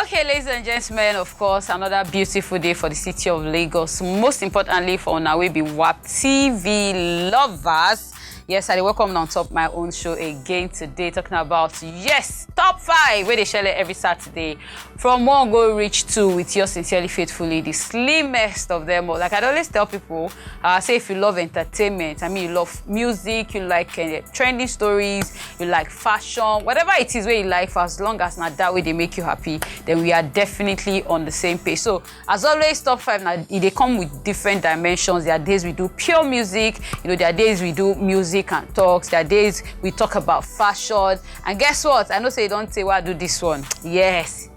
Okay, ladies and gentlemen, of course, another beautiful day for the city of Lagos. Most importantly, for now, we be WAP TV lovers. Yes, I welcome on top my own show again today, talking about, yes, top 5, where they share it every Saturday. From 1 go reach 2 with yours sincerely, faithfully, the slimmest of them all. Like I always tell people, say if you love entertainment, I mean, you love music, you like trending stories, you like fashion, whatever it is where you like, for as long as not that way they make you happy, then we are definitely on the same page. So, as always, top 5, now, they come with different dimensions. There are days we do pure music, there are days we do music and talks. There are days we talk about fashion, and guess what? I know say you don't say why I do this one. Yes,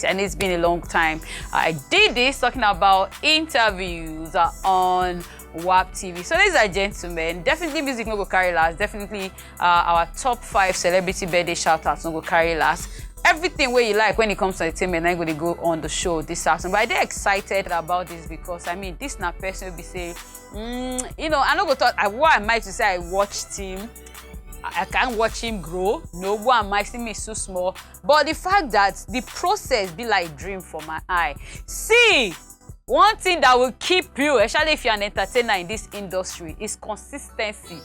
and it's been a long time. I did this talking about interviews on WAP TV. So ladies and gentlemen, definitely music no go carry last. Definitely our top 5 celebrity birthday shout-outs no go carry last. Everything where you like when it comes to entertainment, I'm going to go on the show this afternoon. But I'm excited about this because, I mean, this na person will be saying, I no go talk, what am I to say I watched him? I can't watch him grow. No, what am I? See me so small. But the fact that the process be like dream for my eye. See, one thing that will keep you, especially if you're an entertainer in this industry, is consistency.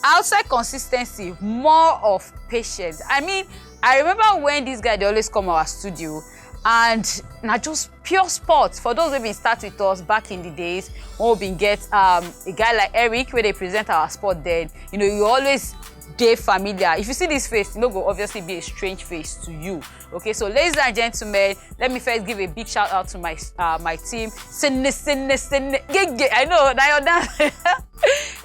Outside consistency, more of patience. I mean, I remember when this guy, they always come to our studio, and not just pure sports. For those who been start with us back in the days, when we been get a guy like Eric, where they present our sport, then you always dey familiar. If you see this face, go obviously be a strange face to you. Okay, so ladies and gentlemen, let me first give a big shout out to my team. I know now you're done.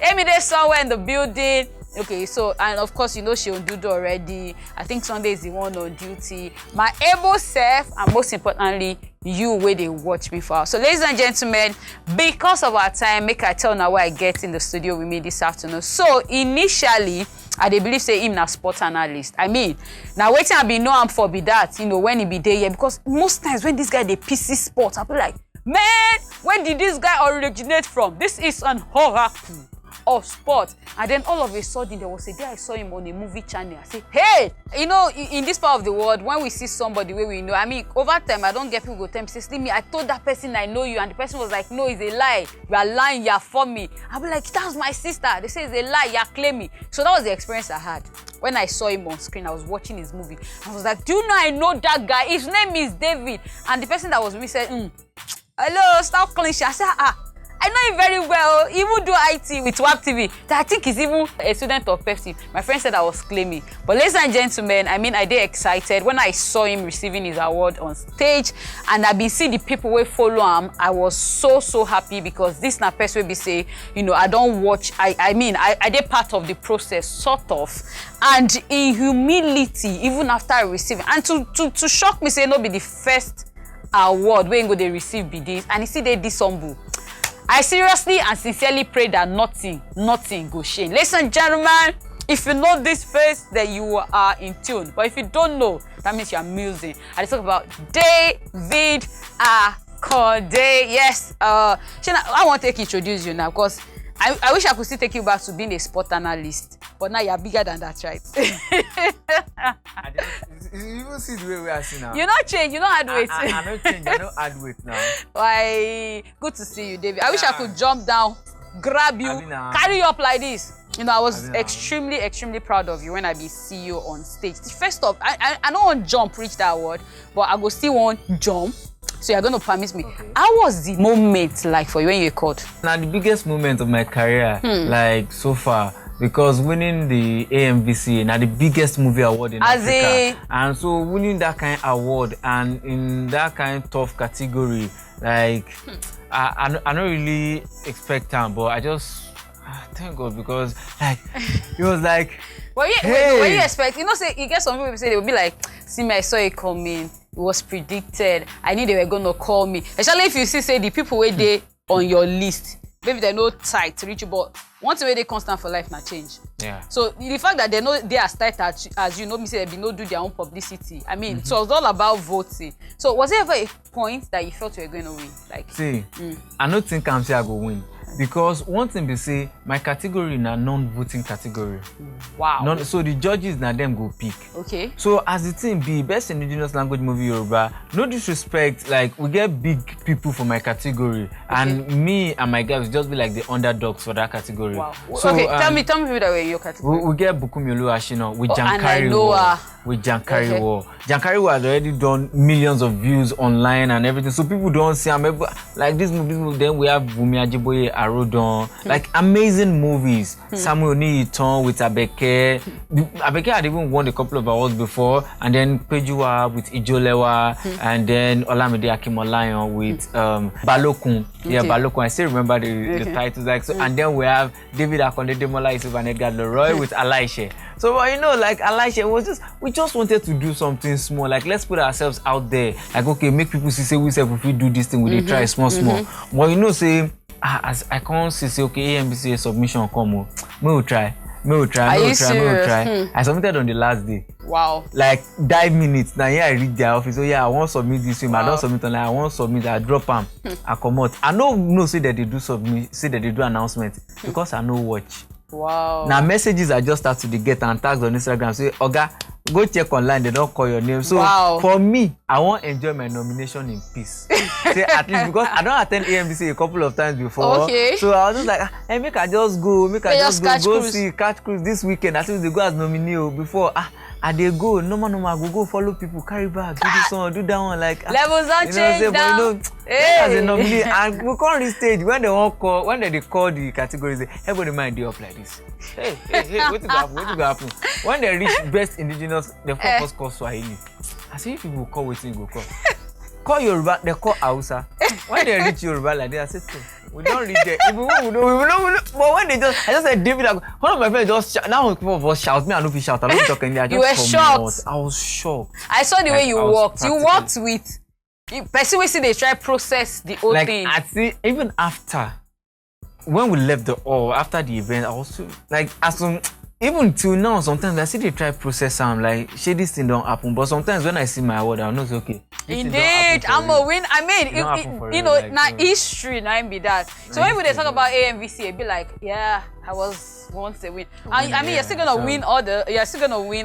Amy, there's somewhere in the building. Okay, so, and of course, she on duty already. I think Sunday is the one on duty. My able self, and most importantly, you where they watch me for. So, ladies and gentlemen, because of our time, make I tell now where I get in the studio with me this afternoon. So, initially, I dey believe say him na sports analyst. I mean, now waiting I be know am for be that, when he be there, yeah, because most times when this guy dey PC sports, I be like, man, where did this guy originate from? This is an oracle of sport. And then all of a sudden there was a day I saw him on a movie channel. I said, hey, in this part of the world, when we see somebody where we know, I mean, over time I don't get people go tell me, say, Slimmy, I told that person I know you, and the person was like, no, it's a lie, you are lying, you are for me. I'll be like, that's my sister. They say it's a lie, you are claiming. So that was the experience I had when I saw him on screen. I was watching his movie. I was like, do you know I know that guy? His name is David. And the person that was with me said, hello, stop clinching. I said, I know him very well. He even do IT with WAP TV. I think he's even a student of Pepsi. My friend said I was claiming. But ladies and gentlemen, I mean, I did excited when I saw him receiving his award on stage, and I been see the people who follow him. I was so happy because this na person will be say, I don't watch. I mean, I did part of the process, sort of, and in humility, even after receiving, and to shock me, say no be the first award where go they receive be this, and you see they this humble. I seriously and sincerely pray that nothing go shame. Ladies and gentlemen, if you know this face, then you are in tune. But if you don't know, that means you are musing. I talk about David Akande. Yes. I want to introduce you now because I wish I could still take you back to being a sport analyst. But now you're bigger than that, right? You even see the way we are seeing now. You're not changed. You don't add weight. I'm not changed. I don't add weight now. Why? Good to see you, David. I wish I could jump down, grab you, carry you up like this. I was extremely proud of you when I be see you on stage. First off, I don't want to jump, reach that word, but I go still want jump. So you're going to permit me. Okay. How was the moment like for you when you were called? Now, the biggest moment of my career, like so far, because winning the AMVCA, now the biggest movie award in Africa. And so winning that kind of award and in that kind of tough category, like, I don't really expect time, but I just, thank God, because like, it was like, what you expect? Say, you get some people say, they will be like, see me, I saw it coming. It was predicted. I knew they were going to call me. Especially if you see, say, the people where they on your list, maybe they're not tight to reach you, but once way they constant for life, not change. Yeah. So the fact that they know they are tight as you know, me say they no do their own publicity. I mean, so it's all about voting. So was there ever a point that you felt you were going to win? Like, see, I don't think I'm say I go win. because one thing they say, my category na non-voting category. Wow. So the judges na them go pick. Okay. So as the thing be, best indigenous language movie Yoruba, no disrespect, like we get big people for my category, and me and my guys just be like the underdogs for that category. Wow. So, okay, tell me who that were in your category. We get Bukumiolu Ashino with Jankari with Jankari War. Jankari War had already done millions of views online and everything, so people don't see him. Like this movie, then we have Bumi Ajiboye Arodon, like amazing movies. Samuel Niyiton with Abeke. Abeke had even won a couple of awards before, and then Pejuwa with Ijolewa, and then Olamide Akimolayan with Balokun. Yeah, Balokun. I still remember the titles. Like so, and then we have David Akande, Demola Yusuf, and Edgar Leroy with Alaishe. So you know, like Alaisha was we just wanted to do something small. Like let's put ourselves out there. Like okay, make people see say we say if we do this thing, we try small. But you know, say as I can't say okay, AMVCA submission come. Me will try. I submitted on the last day. Wow. Like 5 minutes. Now I read their office. Oh yeah, I want to submit this film. I don't submit online. I want to submit. I drop them. I come out. I no say that they do submit. Say that they do announcement because I no watch. Wow. Now messages I just start to get and tags on Instagram. Say, Oga, go check online. They don't call your name. So for me, I want to enjoy my nomination in peace. Say at least because I don't attend AMVCA a couple of times before. Okay. So I was just like, hey, make I just go. Make I just go see Catch Cruise this weekend. I think they go as nominee before. They go normal go follow people, carry bag, do this one, do that one. Like levels are changed now. As a nominee, and we can't reach stage when they won't call, when they call the categories, everybody mind they up like this. Hey, what to go happen? When they reach best indigenous, they first call Swahili. I see if people call waiting go call. Call Yoruba, they call Hausa. When they reach Yoruba like that, I said, we don't reach there. If we know. But when I just said David, one of my friends just shout. Now was shout me, I don't feel shout. I don't talk anything. You were shocked. I was shocked. I saw the way you walked. You walked with. Person we see they try process the whole thing. I see even after, when we left the hall after the event, I was like even till now, sometimes I see they try process them like, shit, this thing don't happen. But sometimes when I see my word, I'm not okay. Indeed, I'm a win. I mean, you know, like, now history, now be that. So when they talk about AMVCA, it'd be like, yeah, I was once a win. I mean, you're still gonna win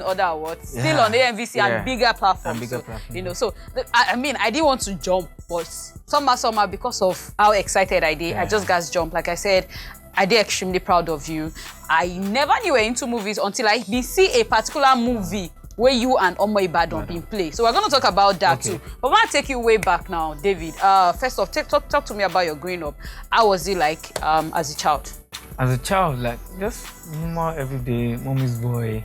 other awards, still on AMVCA and bigger platforms. You know, so I mean, I didn't want to jump, but somehow because of how excited I did, I just got jumped. Like I said, I did extremely proud of you. I never knew you were into movies until I see a particular movie where you and Omo Ibadan been play. So we're going to talk about that too. But I want to take you way back now, David. First off, talk to me about your growing up. How was it like as a child? As a child, like just normal everyday mommy's boy.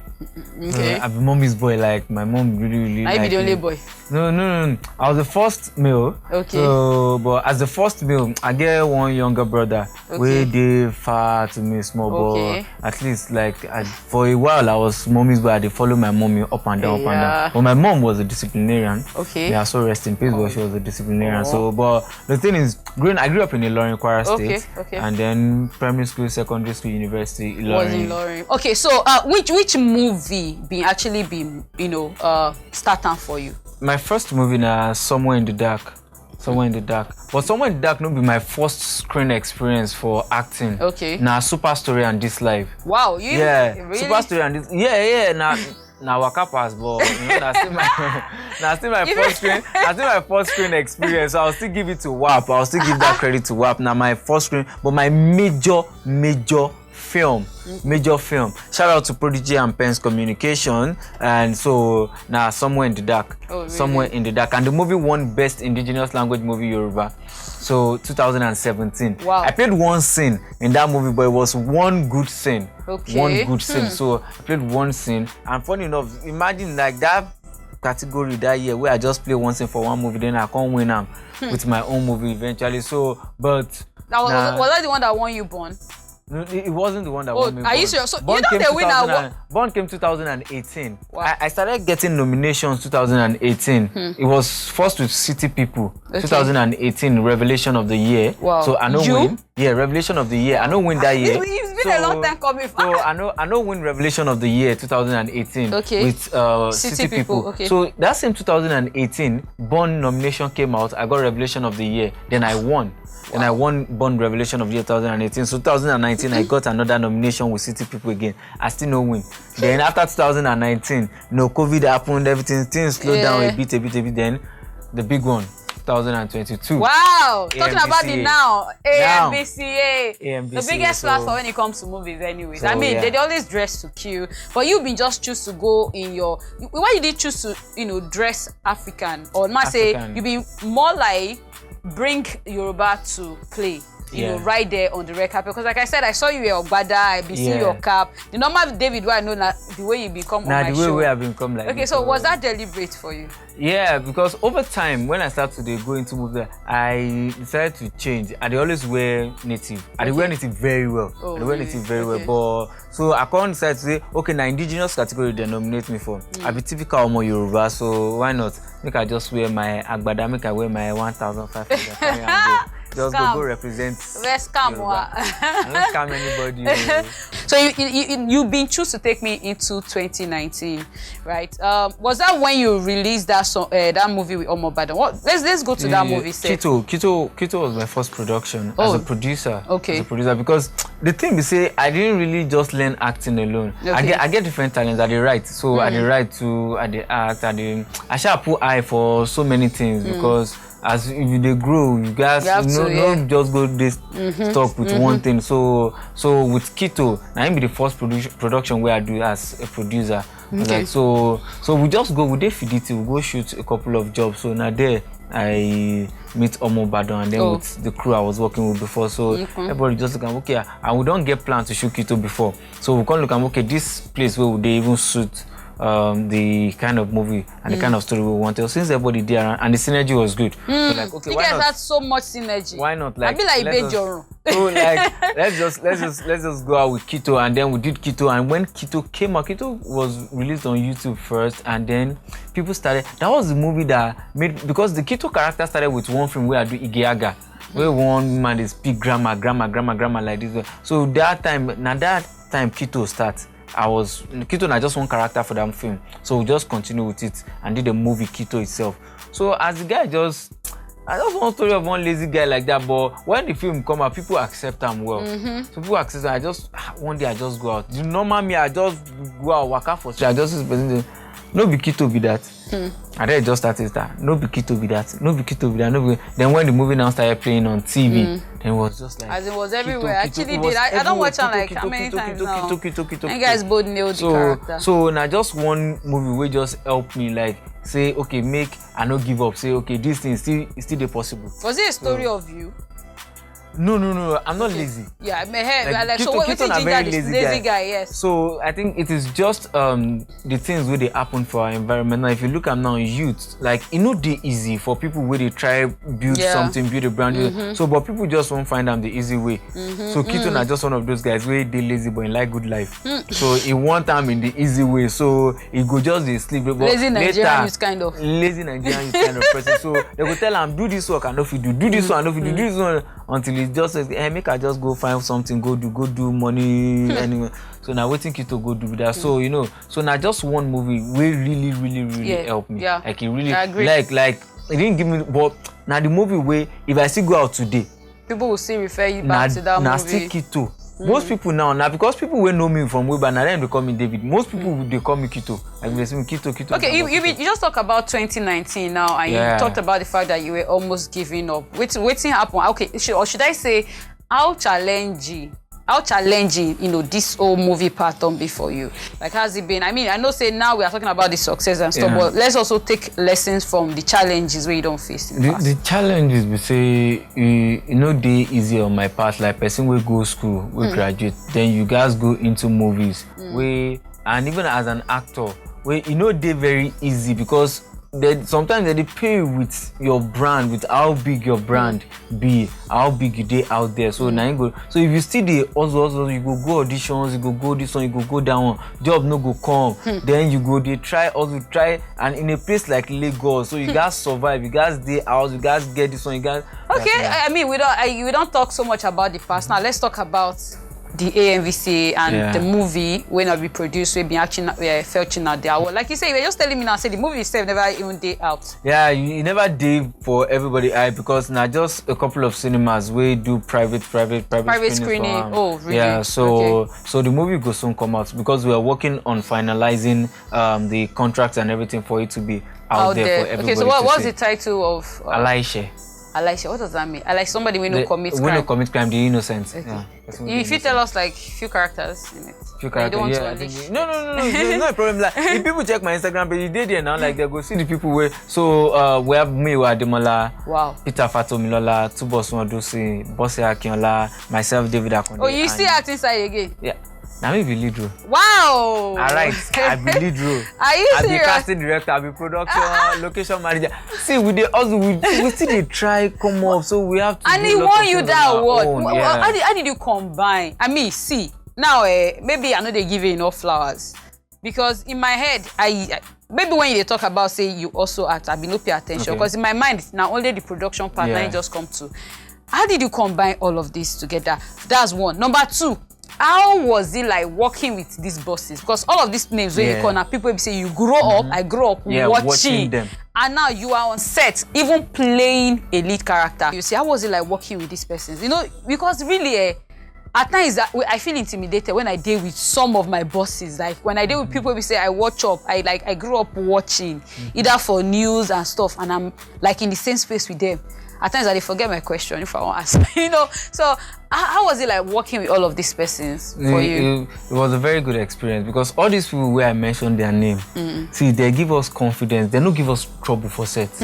Okay. I've been mommy's boy. Like my mom really. I be the only boy. No. I was the first male. Okay. So, but as the first male, I get one younger brother. Where they far to me small, but at least like for a while I was mommy's boy. I follow my mommy up and down, But my mom was a disciplinarian. Okay. Yeah, so rest in peace. But she was a disciplinarian. So, but the thing is, I grew up in Ilorin, Kwara State. Okay. And then primary school, secondary school, university, Ilorin. Was in Ilorin. Okay, so which movie been starting for you? My first movie na Somewhere in the Dark. Somewhere in the Dark. But Somewhere in the Dark no be my first screen experience for acting. Okay. Na Super Story and This Life. Wow, really? Super Story and This. Yeah. Now waka pass, but you know, that's still my first screen. That's still my first screen experience. So I'll still give it to WAP. I'll still give that credit to WAP. Now my first screen, but my major film. Shout out to Prodigy and Pence Communication. And so now Somewhere in the Dark. Oh, really? Somewhere in the Dark. And the movie won Best Indigenous Language Movie Yoruba. So 2017. Wow. I played one scene in that movie, but it was one good scene. Okay. One good scene. So I played one scene. And funny enough, imagine like that category that year where I just play one scene for one movie, then I can't win with my own movie eventually. So, but was that the one that won you Born? No, it wasn't the one that won me. Are you serious? So you don't the winner. Born came 2018. Wow. I started getting nominations 2018. It was first with City People. 2018 Revelation of the Year. Wow. So I know win. Yeah, Revelation of the Year. I know win that year. It's been a long time coming. So I know win Revelation of the Year 2018 with City People. Okay. So that same 2018 Born nomination came out. I got Revelation of the Year. Then I won. And I won Bond Revelation of the year 2018. So 2019, I got another nomination with City People again. I still no win. Then after 2019, COVID happened, everything, things slowed down a bit. Then the big one, 2022. Wow! AMVCA. Talking about it now. AMVCA. AMVCA. The biggest platform when it comes to movies anyways. So, I mean, they always dress to kill. But you've been just choose to go in your... Why you did choose to, dress African? Or might say, you've been more like bring Yoruba to play. You know, right there on the red carpet. Because like I said, I saw you wear Ogbada, I be seeing your cap. The normal David, where I know the way you become on my show. The way I've become like okay, so was that deliberate for you? Yeah, because over time, when I started to go into movies, I decided to change. I always wear native. I wear native very well. I wear native very well. But so I can't decide to say, okay, now indigenous category they nominate me for. I be typical Omo Yoruba, so why not? Make I just wear my Agbada, make I wear my 1,500. Just go represent. Let's scam. I don't scam anybody. So you've been chosen to take me into 2019, right? Was that when you released that song, that movie with Omo Badan? Let's go to that movie. Kito was my first production as a producer. Okay. As a producer, because the thing we say, I didn't really just learn acting alone. Okay. I get different talents. I write, so I write too. I act. I shall put eye for so many things because. As if they grow, you guys don't just go this stuck with one thing. So with Kito, I be the first production where I do as a producer. Okay. Like, so we just go with the Fiditi, we go shoot a couple of jobs. So now there I meet Omo Badan and then with the crew I was working with before. So everybody just look at okay, and we don't get plans to shoot Kito before. So we can look at okay, this place where would they even shoot the kind of movie and the kind of story we wanted. Since everybody there and the synergy was good, so like okay, you why guys not? had so much synergy. Why not? Like, I be like Bejoro. So like let's just go out with Kito, and then we did Kito. And when Kito came out, Kito was released on YouTube first, and then people started. That was the movie that made, because the Kito character started with one film where I do Igeaga, where one man is speak grammar like this. So that time Kito starts. Kito na just one character for that film. So we just continue with it and did the movie Kito itself. So as the guy I just one story of one lazy guy like that, but when the film come out, people accept him well. So people accept him. One day I just go out. The normal me, I just go out, waka for street. I just no be Kito be that. And then I just started that. No be Kito be that. No be Kito be that. No be. Then when the movie now started playing on TV, then it was just like. As it was everywhere. Actually, I don't watch it like how many times now. Kito. You guys both nailed the character. So now just one movie will just help me like say okay, make I no give up. Say okay, this thing still possible. Was it a story of you? No, I'm not lazy. Yeah, I mean, hey, like Kito, so what is lazy guy? Yes. So I think it is just the things where they happen for our environment. Now, if you look at now youth, like they easy for people where they try build something, build a brand. So but people just won't find them the easy way. So Kito na just one of those guys where they lazy but in like good life. So he want them in the easy way. So he go just they sleep. But lazy Nigerian is kind of person. So they go tell him do this work, I know if you do this one, I know if you do this one, until he just says, hey, make I just go find something, go do money anyway. So now waiting Kito go do that. So so now just one movie will really help me. Yeah. Like it really like it didn't give me, but now the movie where if I still go out today, people will still refer you back to that movie. Now still Kito. Most people now because people will know me from way back, now they call me David. Most people they call me Kito. Like they say me Kito. Okay, you just talk about 2019 now, and you talked about the fact that you were almost giving up. Waiting happen. Okay, should I say how challenging this whole movie pattern be for you? Like, has it been? I mean, I know say now we are talking about the success and stuff, but let's also take lessons from the challenges where you don't face in the past. The challenges we say they easy on my part, like person will go school, will graduate, then you guys go into movies and even as an actor, where they very easy because sometimes they pay you with your brand, with how big your brand be, how big you dey out there. So now you go. So if you still dey also you go auditions, you go this one, you go that one. Job no go come. Then you go they try, and in a place like Lagos, so you guys survive. You guys dey out. You guys get this one. You guys. Okay, I mean we don't talk so much about the past. Now let's talk about the AMVCA and the movie when I be produced, we be actually felching out there. Like you say, you were just telling me now, say the movie itself never even day out. Yeah, you never did for everybody eye because now just a couple of cinemas we do private screening. Oh, really? Yeah, so the movie will soon come out because we are working on finalizing the contracts and everything for it to be out there for everybody. Okay, so what's the title of Alaishe? Alaishe, what does that mean? I like somebody when you commit crime. When you commit crime, the innocent. Okay. Yeah, if you tell us like few characters in it. Few characters, No, there's no problem. Like if people check my Instagram page, they there now, like they go see the people where. So we have me, Ademola, wow, Peter Fatomilola, Tubosun Odusi, Bosse Akinola, myself, David Akande. Oh, you still act inside again? Yeah. Now me be lead role. Wow! Alright, I be lead role. Are you serious? I be casting director, I be production, location manager. See, we still try come up, so we have to. And he won you that award. How did you combine? I mean, see now, maybe I know they give you enough flowers because in my head, maybe when you talk about say you also act, I be no pay attention because in my mind now only the production partner just come to. How did you combine all of this together? That's one. Number two. How was it like working with these bosses? Because all of these names where you call now, people will say you grow up, I grew up watching them. And now you are on set, even playing a lead character. You see, how was it like working with these persons? You know, because really, at times I feel intimidated when I deal with some of my bosses. Like when I deal with people who say I watch up, I grew up watching, either for news and stuff, and I'm like in the same space with them. At times I forget my question if I want to ask, you know. So how was it like working with all of these persons for you? It was a very good experience because all these people where I mentioned their name, see, they give us confidence. They don't give us trouble for sets.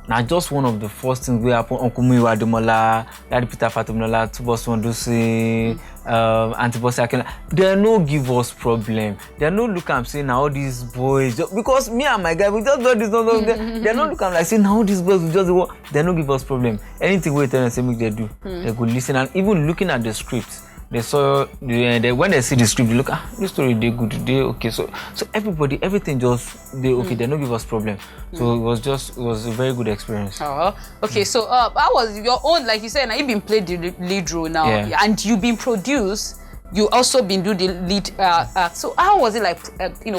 Now, just one of the first things we happen, Uncle Miwa Ademola, Daddy Peter Fatomilola, Tubosun Odusi, Auntie Bosse Akinola, they no give us problem. They no look at saying now all these boys, because me and my guy, we just do this, they no look at like saying now all these boys, we just do, they no give us problem. Anything we tell them, say make they do, they go listen. And even looking at the script, they saw when they see the script, they look, this story they good, they okay. So everybody, everything just they okay. They don't give us problem. So it was a very good experience. Okay. So how was your own? Like you said, now you've been played the lead role now, and you've been produced. You also been do the lead. So how was it like?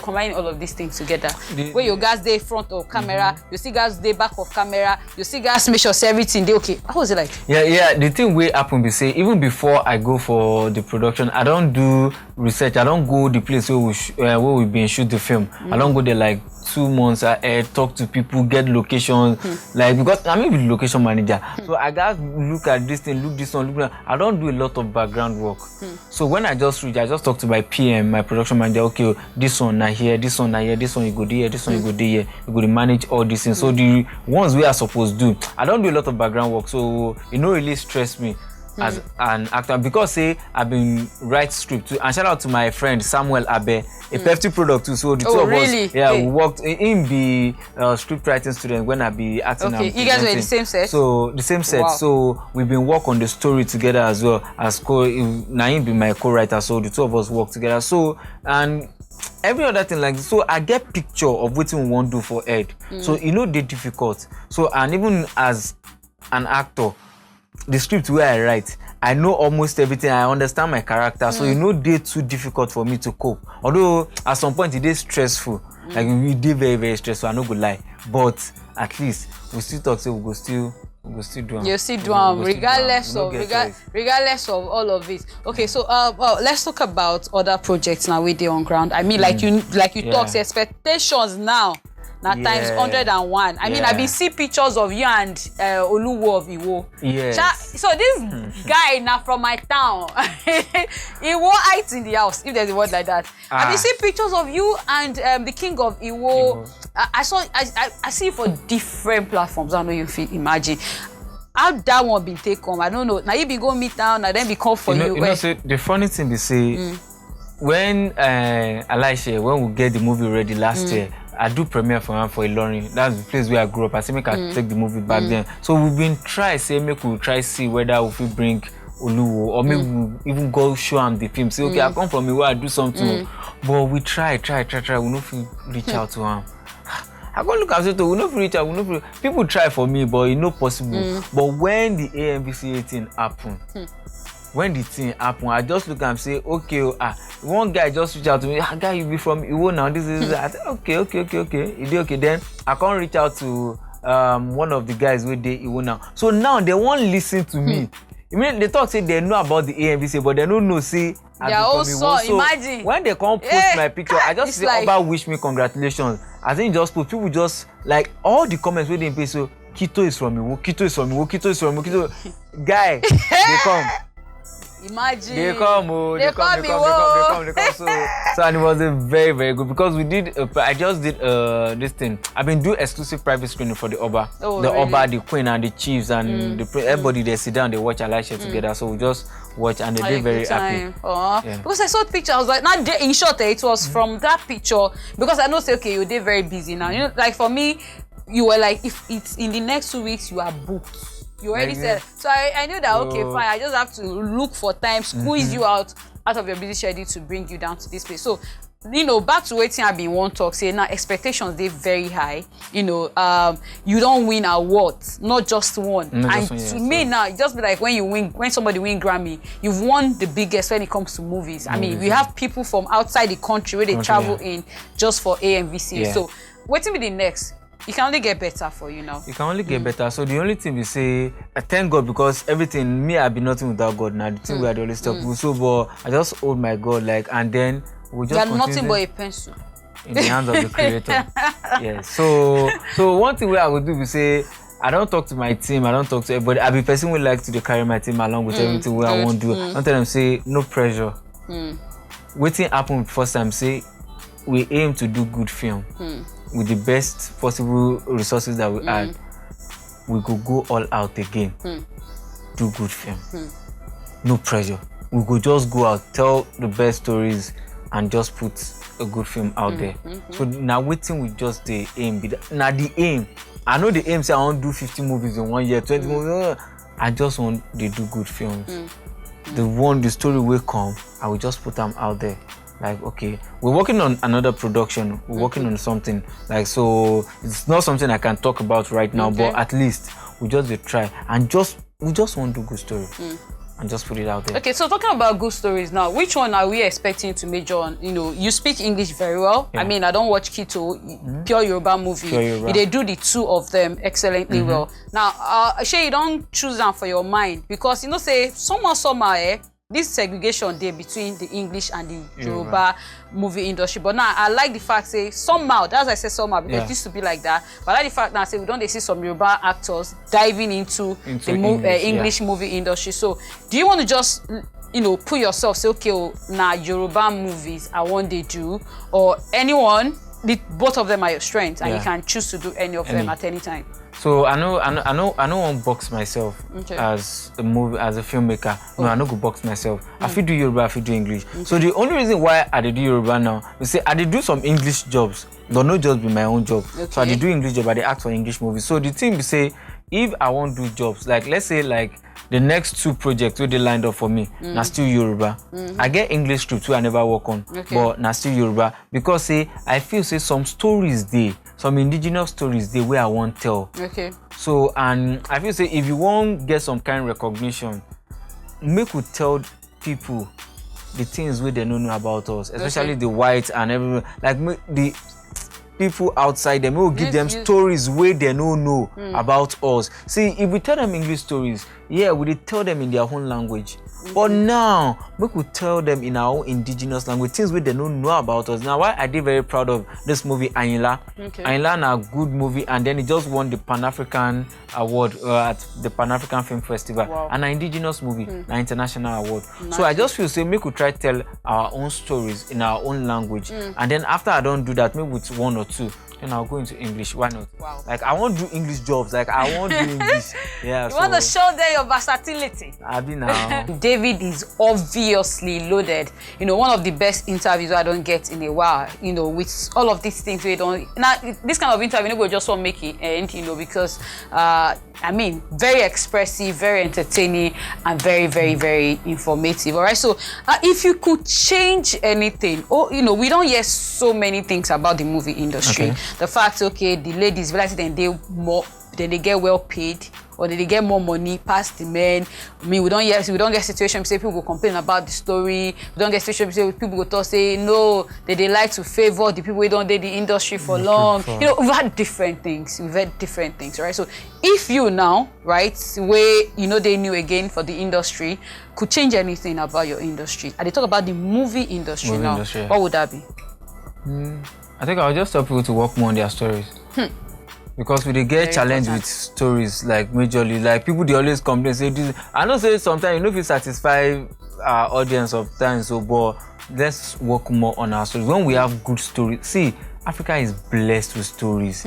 Combining all of these things together. Where you guys dey front of camera, you see guys dey back of camera, you see guys make sure everything dey okay. How was it like? Yeah. The thing wey happen be say even before I go for the production, I don't do research. I don't go the place where we been shoot the film. I don't go there like 2 months ahead, talk to people, get locations, like because I'm the location manager. So I gotta look at this thing, look this one, look that. I don't do a lot of background work. So when I just reach, I just talk to my PM, my production manager. Okay, this one not here, this one not here, this one you go there, this one you go there. You go to manage all these things. So the ones we are supposed to do, I don't do a lot of background work. So it don't really stress me as an actor because say I've been write script too. And shout out to my friend Samuel Abe, a Pepsi product too. So the two of us, we worked in the script writing student when I be acting. Okay, you guys were in the same set. So the same set. Wow. So we've been work on the story together as well as Naim be my co-writer. So the two of us work together. So and every other thing like this. So I get picture of what we want to do for Ed. So they're difficult. So and even as an actor, the script where I write, I know almost everything. I understand my character, so they're too difficult for me to cope. Although at some point it is stressful, like we did very very stressful. I no go lie, but at least we still talk. So we go still do them. You still do them regardless of all of it. Okay, so let's talk about other projects now with the on ground. I mean, like you talk expectations now. Times 101. I mean, I been see pictures of you and Oluwo of Iwo. Yes. So this guy now from my town, he wore heights in the house, if there's a word like that. I been see pictures of you and the king of Iwo. I see for different platforms. I don't know if you imagine. How that one been taken? I don't know. Now you be go meet down and then be called for you. So the funny thing be say, when Alaishe, when we get the movie ready last year, I do premiere for Ilorin. That's the place where I grew up. I say make I take the movie back then. So we've been make we try see whether we will bring Oluwo or maybe we even go show him the film. Say okay, I come from where I do something. But we try. We no fit reach out to him. I go look at it. We no fit reach out. People try for me, but it's not possible. But when the AMVCA thing happened, when the thing happen, I just look and say, okay, one guy just reach out to me, guy, you be from Iwo now, this is I said, okay. You do okay. Then I can't reach out to one of the guys where they Iwo now. So now they won't listen to me. I mean, they talk say they know about the AMVCA, but they don't know say they are also imagine when they come post my picture, I just say like, Oba wish me congratulations. I think just put people just like all the comments where they pay so Kito is from Iwo, Kito is from Iwo, Kito is from Iwo, Kito guy they come. Imagine. They come. So and it was a very, very good because we did. I just did this thing. I've been doing exclusive private screening for the Oba, Oba, the Queen, and the Chiefs, and everybody. They sit down, they watch Elisha together. So we just watch, and they did very happy. Yeah. Because I saw the picture, I was like, not in short, it was from that picture because I know say okay, you did very busy now. You know, like for me, you were like, if it's in the next 2 weeks, you are booked. You already said, so I knew that, okay, fine, I just have to look for time, squeeze you out of your busy schedule to bring you down to this place. So, you know, back to waiting, I've been one talk, say now expectations, they're very high. You know, you don't win awards, not just one. And to me now, it just be like when somebody win Grammy, you've won the biggest when it comes to movies. I mean, we have people from outside the country where they travel in just for AMVCA. Yeah. So, waiting be the next. It can only get better for you now. It can only get better. So the only thing we say, I thank God because everything, me, I've been nothing without God now. The thing we had always talk. So, but I just hold my God, like, and then we just. You're nothing but a pencil. In the hands of the Creator. Yes. So one thing I would do is say, I don't talk to my team. I don't talk to everybody. I be person who like to carry my team along with everything I want to do. I tell them say no pressure. Waiting happen first time. Say we aim to do good film. With the best possible resources that we had, we could go all out again. Do good film. No pressure. We could just go out, tell the best stories, and just put a good film out there. So now waiting with just the aim. Now the aim. I know the aim say I want to do 50 movies in 1 year, 20 movies. I just want to do good films. The story will come, I will just put them out there. Like, okay, we're working on another production. We're working on something. Like, so it's not something I can talk about right now, but at least we just try and we just want to do good story and just put it out there. Okay, so talking about good stories now, which one are we expecting to major on? You know, you speak English very well. I mean, I don't watch Kito, pure Yoruba movie. They do the two of them excellently well. Now, Shay, you don't choose them for your mind because you know, say somehow, this segregation there between the English and the Yoruba movie industry. But now I like the fact say somehow, that's why I say somehow because it used to be like that. But I like the fact now say we don't see some Yoruba actors diving into the English movie industry. So do you want to just put yourself say okay, now Yoruba movies I want they do, or anyone? Both of them are your strengths, and you can choose to do any of them at any time. So I know won't box myself as a filmmaker. No, I know go box myself. I feel do Yoruba, I feel do English. So the only reason why I do Yoruba now, we say I do some English jobs, but not just be my own job. So I do English job, I act for English movies. So the thing we say, if I want to do jobs, like let's say like the next 2 projects where they lined up for me, now still Yoruba. I get English scripts where I never work on, but now still Yoruba because say I feel say some stories there. Some indigenous stories the way I want to tell. So and I feel say if you want get some kind of recognition, make we tell people the things where they don't know about us, especially the whites and everyone. Like the people outside them, we will give them stories where they don't know about us. See, if we tell them English stories, we tell them in their own language. But now, we could tell them in our own indigenous language, things we they don't know about us. Now, why I did very proud of this movie, Ayinla. Ayinla is a good movie, and then it just won the Pan-African Award at the Pan-African Film Festival. And an indigenous movie, an international award. So I just feel, say, we could try to tell our own stories in our own language. And then after I don't do that, maybe with 1 or 2, then I'll go into English. Why not? Like, I won't do English jobs. Like, I won't do English. You want to show them your versatility. I'll be now. David is obviously loaded. You know, one of the best interviews I don't get in a while. You know, with all of these things we don't. Now, this kind of interview, we just want to make it end. You know, because I mean, very expressive, very entertaining, and very, very, very informative. All right. So, if you could change anything, we don't hear so many things about the movie industry. The fact, the ladies, then they get well paid, or they get more money past the men. I mean, we don't get situation say people go complain about the story. We don't get situation say people go talk say no, they like to favor the people who don't do the industry for long. You know, we've had different things. Right? So if you now, right, where you know they knew again for the industry, could change anything about your industry, and they talk about the movie industry what would that be? I think I'll just tell people to work more on their stories. Because we dey get challenged with stories like majorly. Like people they always complain say this. I know say sometimes you know if you satisfy our audience of times, so but let's work more on our stories. When we have good stories, see, Africa is blessed with stories.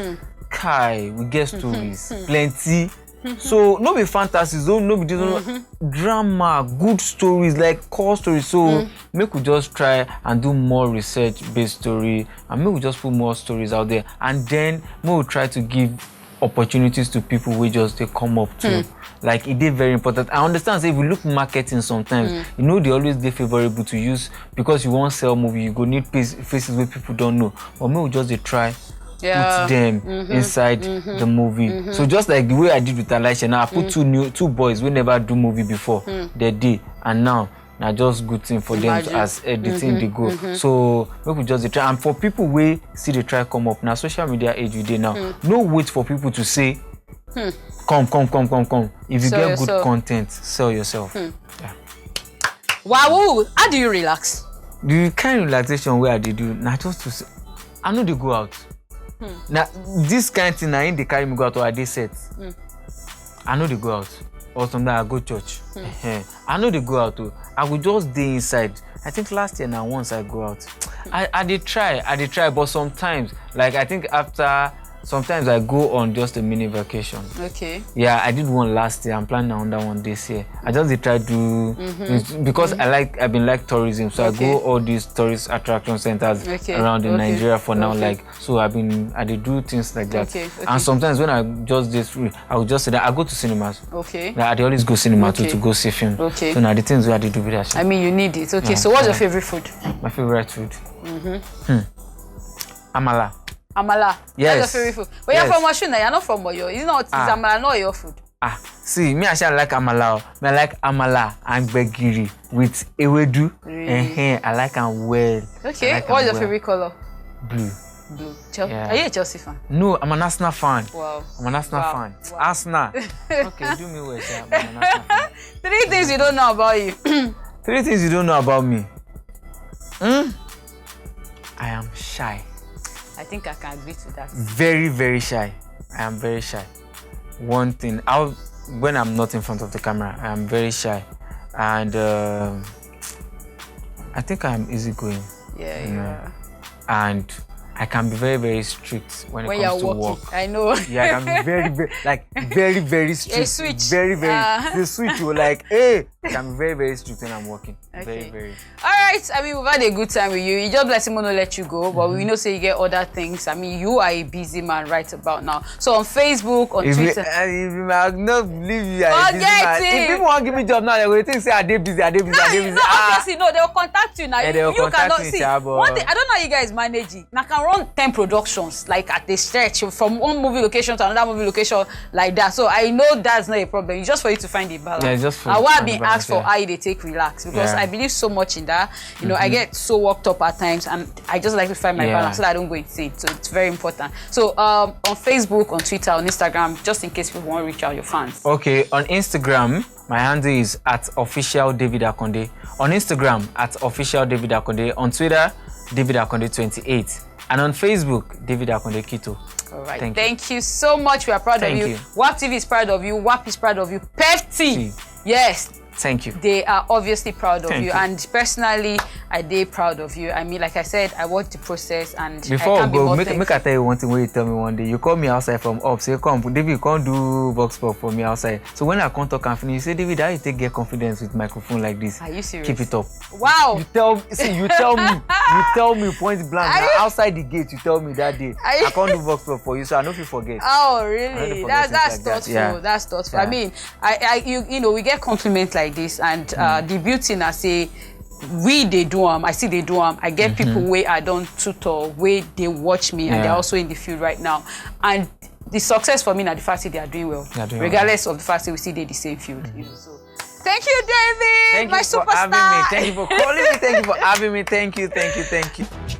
Kai, we get stories, plenty. So no be fantasies, no be this, drama, good stories, like core stories. So make we just try and do more research-based story, and make we just put more stories out there, and then make we try to give opportunities to people who just they come up to. Like it is very important. I understand. Say if we look marketing sometimes, you know they always they favorable to use because you want sell movie, you go need faces where people don't know. But make we just they try. Put them inside the movie. So just like the way I did with Elisha, now I put two boys who never do movie before. They did, and now just good thing for them as editing they go. So we could just try. And for people who see the try come up now, social media age we did now. No wait for people to say, come. If you get good content, sell yourself. Yeah. Wow, how do you relax? The kind of relaxation where I did do now just to say, I know they go out. Now this kind of thing I ain't they carry me go out or I dey set. I know they go out. Or sometimes I go church. I know they go out too. I will just stay inside. I think last year now once I go out. I did try, but sometimes like I think after sometimes I go on just a mini vacation. Okay. Yeah, I did one last year. I'm planning another one this year. I just try to do because I've been like tourism, so I go all these tourist attraction centers around in Nigeria for now. Like so, I did do things like that. And sometimes when I just get free, I will just say that I go to cinemas. Okay. Like, I always go cinema to go see film. Okay. So now the things where I did do with that. I mean, you need it. Okay. So what's your favorite food? My favorite food. Amala. Amala. Yes. That's your favorite food. But you're from Washington, you're not from Oyo. Is Amala not your food? See, me actually like Amala. I like Amala and Begiri with Ewedu. I like them well. Okay. What's your favorite color? Blue. Are you a Chelsea fan? No, I'm an Arsenal fan. Wow. I'm an Arsenal fan. Wow. Arsenal. Okay, do me well, I'm an Arsenal fan. 3 things you don't know about you. 3 things you don't know about me. I am shy. I think I can agree to that. Very, very shy. I am very shy. One thing, when I'm not in front of the camera, I am very shy. And I think I am easygoing. Yeah. And I can be very, very strict when it comes to work. I know. Yeah, I can be very, very strict. A switch. Very, the switch. You're like, hey. I can be very, very strict when I'm working. Okay. Very. All right. I mean, we've had a good time with you. You just let Simon let you go, but we know say you get other things. I mean, you are a busy man right about now. So on Facebook, on Twitter. If you might not believe you are a busy man. If people want to give me job now, they're going to think say, are they busy? Obviously, no, they will contact you now. Yeah, you cannot see. One thing, I don't know how you guys manage it. Now, I can run 10 productions like at a stretch from one movie location to another movie location like that. So I know that's not a problem. It's just for you to find a balance. Yeah, just for and what I've been asked for how they take relax because I believe so much in that. You know, I get so worked up at times and I just like to find my balance so that I don't go insane. So it's very important. So on Facebook, on Twitter, on Instagram, just in case people want to reach out your fans. Okay, on Instagram, my handle is @officialdavidakande. On Instagram, @officialdavidakande. On Twitter, davidakande28. And on Facebook, David Akande Kito. All right. Thank you so much. We are proud of you. WAP TV is proud of you. WAP is proud of you. PEFT. Yes. Thank you. They are obviously proud of you. And personally, I'm proud of you. I mean, like I said, I watched the process and before I can't I go, be more make I tell you one thing when you tell me one day. You call me outside from up, say, come, David, you can't do vox pop for me outside. So when I come talk and finish, you say, David, how you get confidence with microphone like this? Are you serious? Keep it up. Wow. You tell me point blank. Outside the gate, you tell me that day. I can't do vox pop for you, so I know if you forget. Oh, really? That's thoughtful. Yeah. That's thoughtful. Yeah. I mean, you know, we get compliments like this and the beauty in I say, they do I see they do I get people where I don't tutor, where they watch me and they're also in the field right now. And the success for me na the fact that they are doing well, regardless of the fact that we see they the same field. You know, so thank you, David. Thank my you for superstar. having me. Thank you for calling me. Thank you for having me. Thank you.